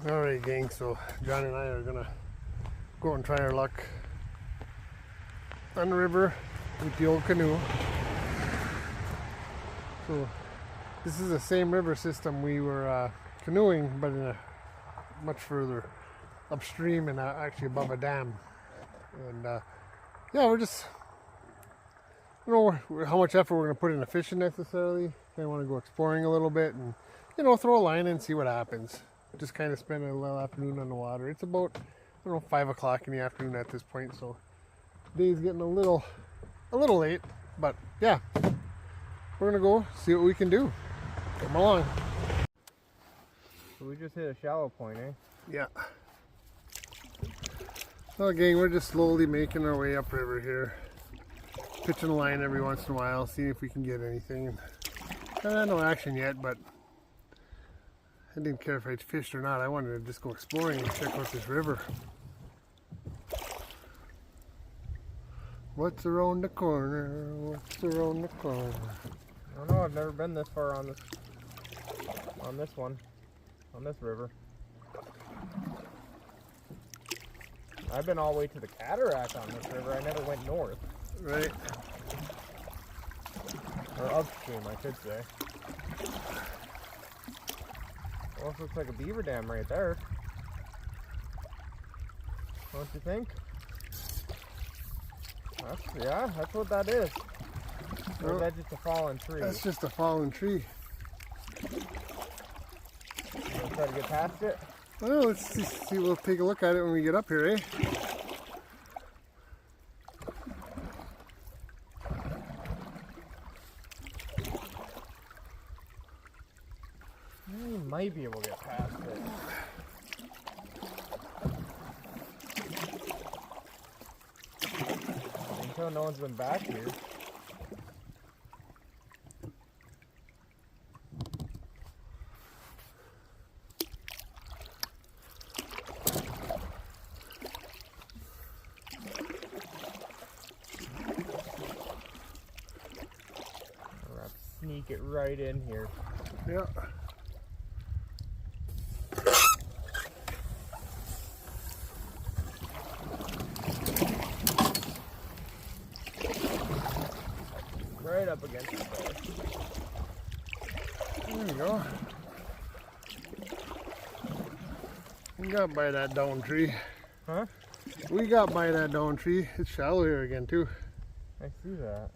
Alright gang, so John and I are gonna go and try our luck on the river with the old canoe. So this is the same river system we were canoeing, but in a much further upstream and actually above a dam. And yeah, we're just, I don't know how much effort we're gonna put into fishing necessarily. I want to go exploring a little bit and, you know, throw a line in and see what happens. Just kind of spend a little afternoon on the water. It's about, I don't know, 5 o'clock in the afternoon at this point, so the day's getting a little late, but yeah, we're gonna go see what we can do. Come along. So we just hit a shallow point, eh? Yeah. Well, gang, we're just slowly making our way upriver here, pitching a line every once in a while, seeing if we can get anything. No action yet, but I didn't care if I fished or not. I wanted to just go exploring and check out this river. What's around the corner? What's around the corner? I don't know, I've never been this far on this river. I've been all the way to the cataract on this river. I never went north. Right. Or upstream, I should say. Almost looks like a beaver dam right there. Don't you think? That's what that is. Or is that just a fallen tree? That's just a fallen tree. You wanna try to get past it? Well, let's see. We'll take a look at it when we get up here, eh? You might be able to get past it. Until no one's been back here. We're gonna sneak it right in here. Yeah. Right up against the door. There you go. We got by that down tree. Huh? We got by that down tree. It's shallow here again too. I see that.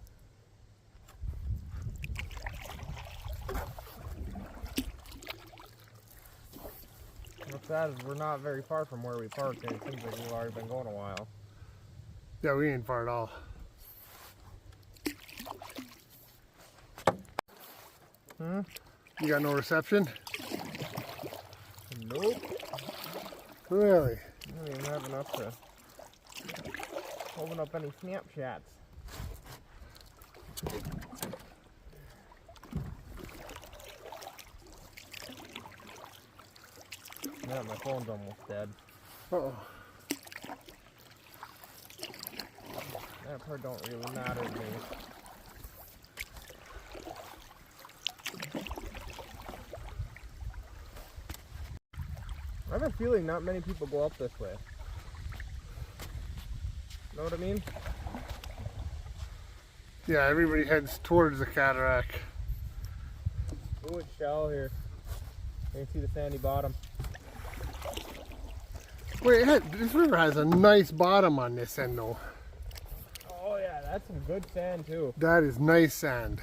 What's sad is we're not very far from where we parked, and it seems like we've already been going a while. Yeah, we ain't far at all. Hmm? You got no reception? Nope. Really? I don't even have enough to open up any Snapchats. Yeah, my phone's almost dead. Uh-oh. That part don't really matter to me. I have a feeling not many people go up this way. Know what I mean? Yeah, everybody heads towards the cataract. Ooh, it's shallow here. You can see the sandy bottom. Wait, this river has a nice bottom on this end though. Oh yeah, that's some good sand too. That is nice sand.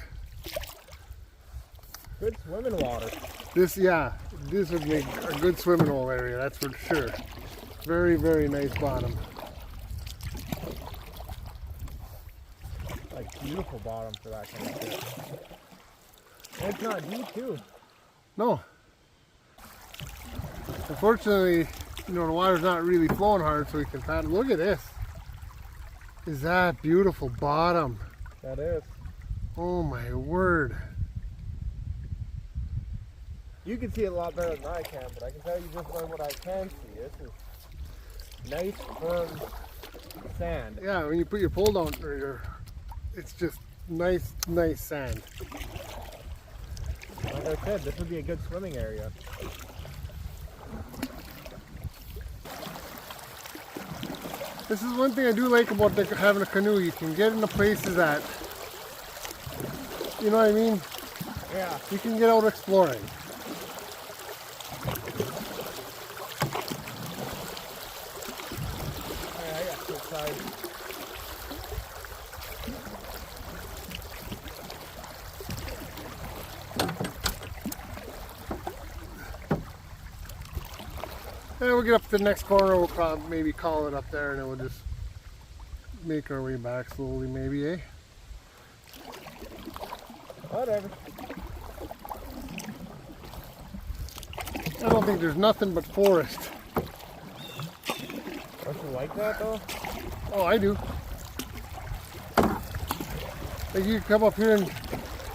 Good swimming water. This would make a good swimming hole area, that's for sure. Very, very nice bottom. Like beautiful bottom for that kind of shit. And it's not deep too. No. Unfortunately, you know, the water's not really flowing hard, so we can paddle. Look at this. Is that beautiful bottom? That is. Oh my word. You can see it a lot better than I can, but I can tell you just by what I can see. This is nice, firm sand. Yeah, when you put your pole down, it's just nice sand. Like I said, this would be a good swimming area. This is one thing I do like about having a canoe. You can get into places that, you know what I mean? Yeah. You can get out exploring. Alright, I got two sides. And we'll get up to the next corner, we'll probably maybe call it up there, and then we'll just make our way back slowly maybe, eh? Whatever. I don't think there's nothing but forest. Don't you like that though? Oh, I do. Like you can come up here and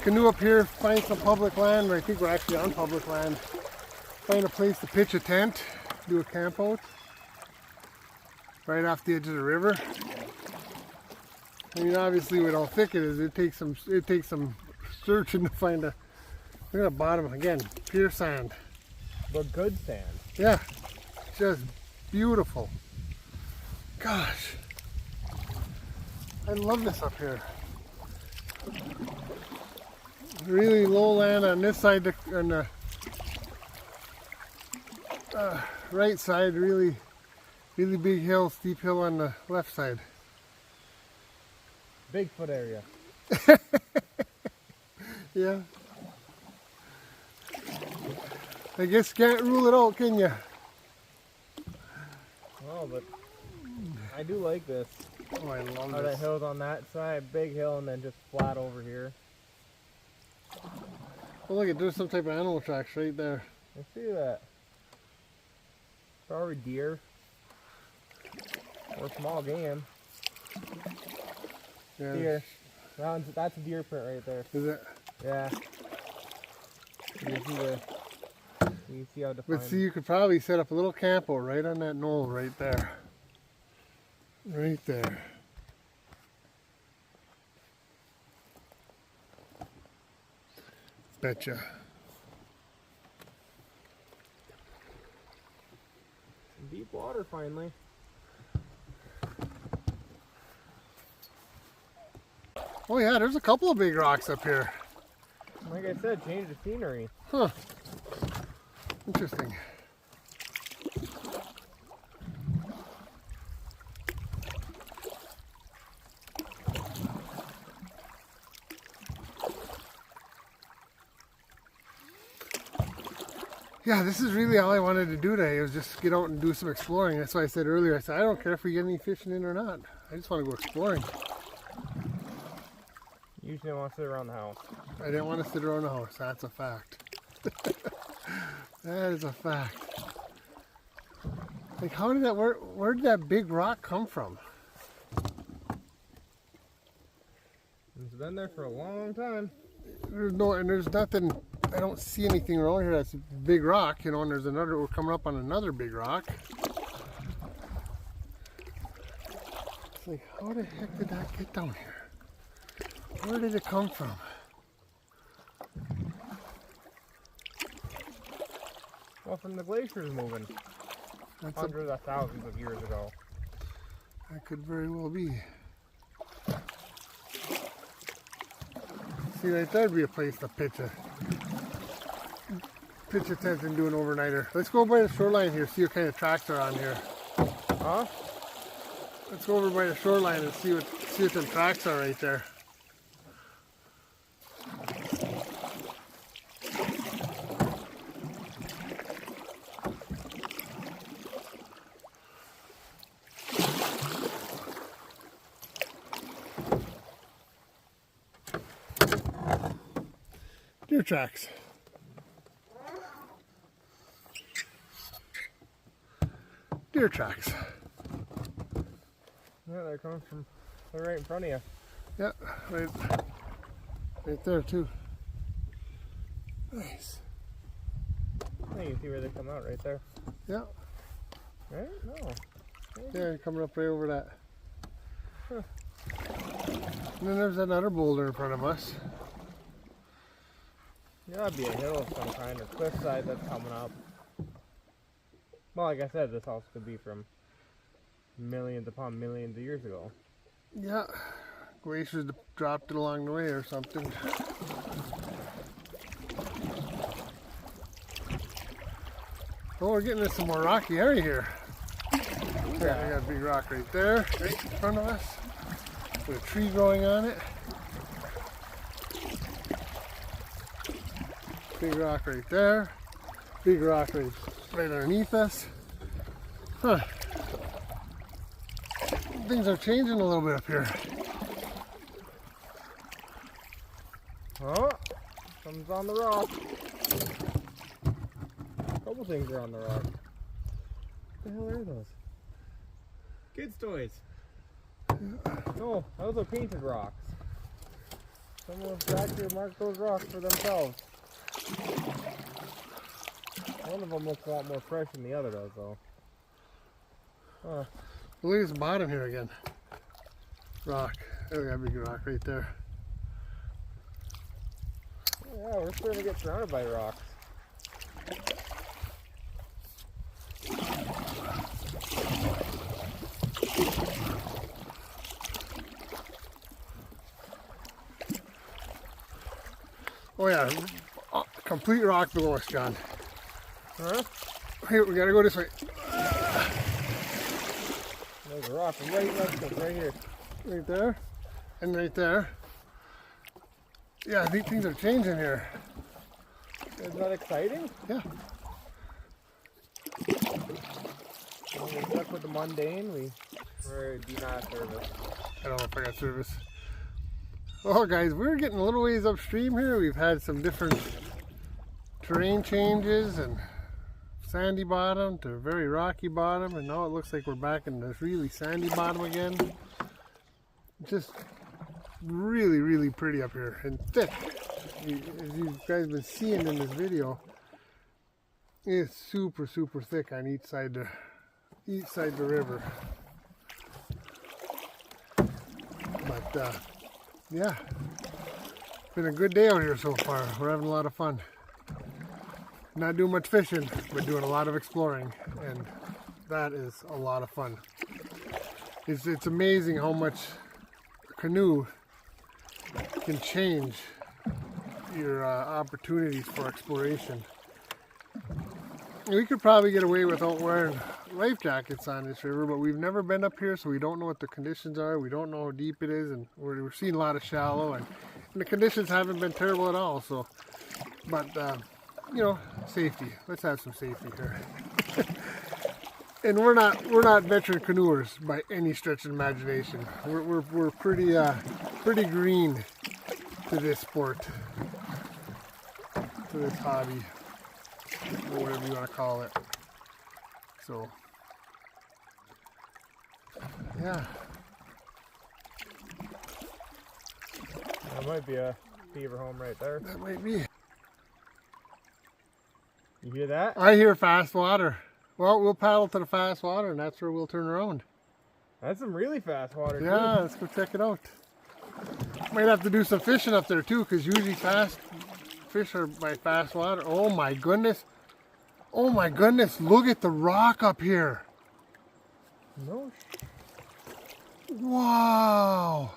canoe up here, find some public land, or I think we're actually on public land. Find a place to pitch a tent, do a camp out right off the edge of the river. I mean, obviously with how thick it is, it takes some searching to find a. Look at the bottom again, pure sand. But good sand. Yeah, just beautiful. Gosh, I love this up here. Really low land on this side, on the right side, really big hill, steep hill on the left side. Bigfoot area. Yeah. I guess you can't rule it out, can you? Oh, but I do like this. Oh, I love How that this. hill's on that side, big hill, and then just flat over here. Oh, look, there's some type of animal tracks right there. I see that. Probably deer. Or small game. Yeah. Deer. That's a deer print right there. Is it? Yeah. You see how defined. But see, you could probably set up a little camp out right on that knoll right there. Right there. Betcha. Some deep water finally. Oh yeah, there's a couple of big rocks up here. Like I said, change the scenery. Huh. Interesting. Yeah, this is really all I wanted to do today, was just get out and do some exploring. That's why I said earlier, I said, I don't care if we get any fishing in or not. I just want to go exploring. You usually want to sit around the house. I didn't want to sit around the house. That's a fact. That is a fact. Like, how did that, where did that big rock come from? It's been there for a long time. There's nothing, I don't see anything around here that's a big rock, you know, and we're coming up on another big rock. It's like, how the heck did that get down here? Where did it come from? Well, from the glaciers moving hundreds of thousands of years ago. That could very well be. See, right there'd be a place to pitch a tent and do an overnighter. Let's go by the shoreline here, see what kind of tracks are on here. Huh? Let's go over by the shoreline and see what them tracks are right there. Deer tracks. Deer tracks. Yeah, they're coming from, they're right in front of you. Yeah, right there too. Nice. Yeah, you can see where they come out right there. Yeah, Right? No. yeah, coming up right over that. Huh. And then there's another boulder in front of us. Yeah, that'd be a hill of some kind or cliffside that's coming up. Well, like I said, this also could be from millions upon millions of years ago. Yeah, glaciers dropped it along the way or something. Oh, we're getting into some more rocky area here. Yeah, we got a big rock right there, right in front of us, with a tree growing on it. Big rock right there. Big rock right underneath us. Huh. Things are changing a little bit up here. Oh, something's on the rock. A couple things are on the rock. What the hell are those? Kids' toys. No, those are painted rocks. Someone back here marked those rocks for themselves. One of them looks a lot more fresh than the other does, though. Huh. Look at this bottom here again. Rock. There we got a big rock right there. Yeah, we're starting to get surrounded by rocks. Oh yeah, complete rock below us, John. Huh? Here, we gotta go this way. There's a rock right next to us, right here. Right there, and right there. Yeah, I think things are changing here. Isn't that exciting? Yeah. When we're stuck with the mundane, we do not have service. I don't know if I got service. Well, guys, we're getting a little ways upstream here. We've had some different terrain changes and sandy bottom to very rocky bottom, and now it looks like we're back in this really sandy bottom again. Just really, really pretty up here and thick. As you guys have been seeing in this video, it's super, super thick on each side of the river. But yeah, it's been a good day out here so far. We're having a lot of fun. Not doing much fishing, but doing a lot of exploring, and that is a lot of fun. It's amazing how much a canoe can change your opportunities for exploration. We could probably get away without wearing life jackets on this river, but we've never been up here, so we don't know what the conditions are. We don't know how deep it is, and we're seeing a lot of shallow, and the conditions haven't been terrible at all. So, but you know, safety. Let's have some safety here. And we're not veteran canoers by any stretch of imagination. We're pretty green to this sport, to this hobby, or whatever you want to call it. So, yeah. That might be a beaver home right there. That might be. You hear that? I hear fast water. Well, we'll paddle to the fast water, and that's where we'll turn around. That's some really fast water, Yeah, too. let's go check it out. Might have to do some fishing up there too, because usually fast fish are by fast water. Oh my goodness. Oh my goodness, look at the rock up here. No. Wow.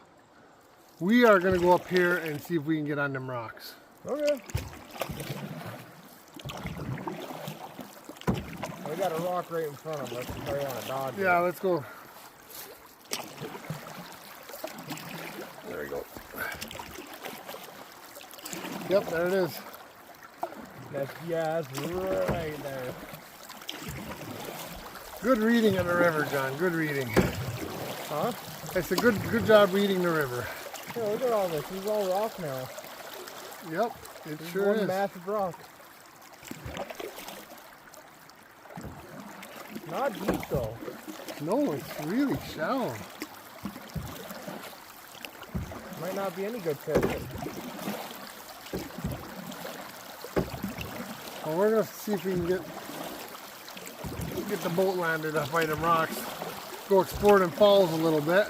We are going to go up here and see if we can get on them rocks. Okay. We got a rock right in front of us. We probably want to dodge Yeah, it. let's go. There we go. Yep, there it is. That's right there. Good reading of the river, John. Good reading. Huh? It's a good job reading the river. Yeah, look at all this. This is all rock now. Yep, it This sure is. is. One massive rock. Not deep though. No, it's really shallow. Might not be any good fishing. Well, we're gonna see if we can get the boat landed up by them rocks. Go explore them falls a little bit.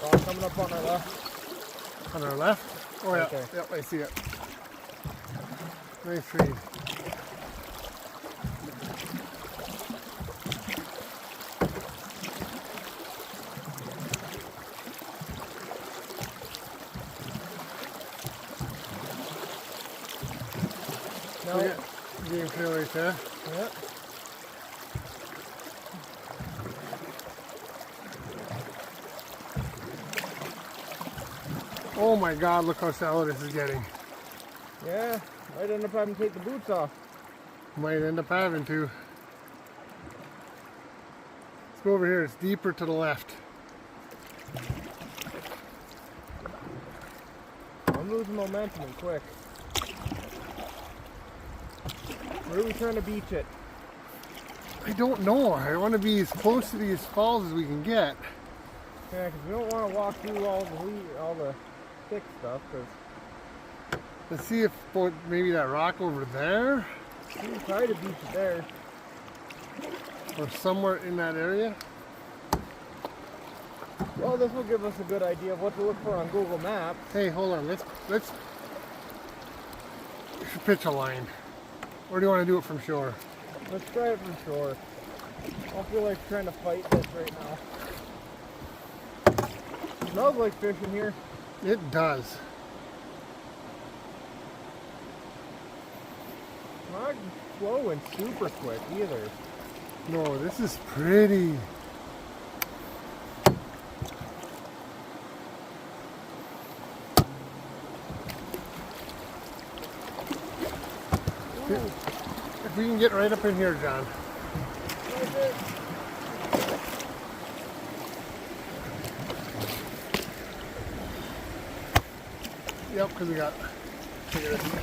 Rock coming up on our left. On our left? Oh yeah, Okay. yep, I see it. Nice read. No. Game trail right there. Yeah. Oh my God, look how shallow this is getting. Yeah, might end up having to take the boots off. Might end up having to. Let's go over here, it's deeper to the left. I'm losing momentum and quick. Where are we trying to beach it? I don't know. I want to be as close to these falls as we can get. Yeah, because we don't want to walk through all the thick stuff. Cause Let's see if maybe that rock over there, we can try to beach it there. or somewhere in that area. Well, this will give us a good idea of what to look for on Google Maps. Hey, hold on. Let's we should pitch a line. Or do you want to do it from shore? Let's try it from shore. I don't feel like trying to fight this right now. It smells like fish in here. It does. Not slow and super quick either. No, this is pretty. If we can get right up in here, John. Right there. Yep, because we got. Look at this.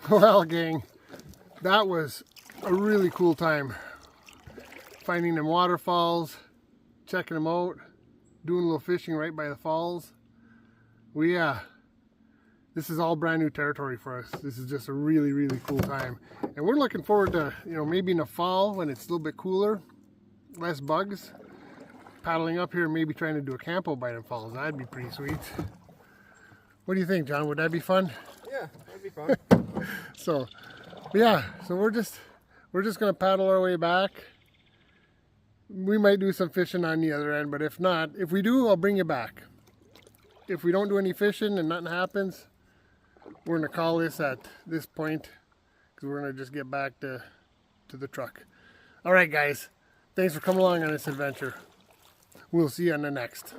Well, gang, that was a really cool time. Finding them waterfalls, checking them out, doing a little fishing right by the falls. This is all brand new territory for us. This is just a really, really cool time. And we're looking forward to, maybe in the fall when it's a little bit cooler, less bugs, paddling up here and maybe trying to do a campo by them falls. That'd be pretty sweet. What do you think, John? Would that be fun? Yeah, that'd be fun. So we're just gonna paddle our way back. We might do some fishing on the other end, but if not, if we do, I'll bring you back. If we don't do any fishing and nothing happens, we're gonna call this at this point because we're gonna just get back to the truck. All right, guys, thanks for coming along on this adventure. We'll see you on the next.